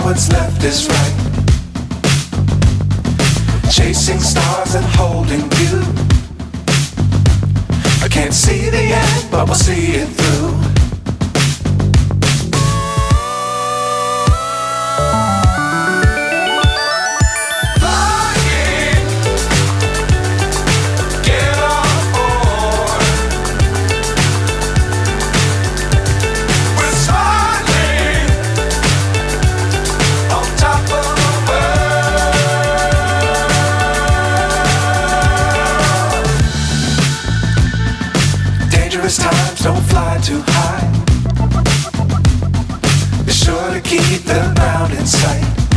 what's left is right. Chasing stars and holding you. I can't see the end, but we'll see it through. Times don't fly too high. Be sure to keep the ground in sight.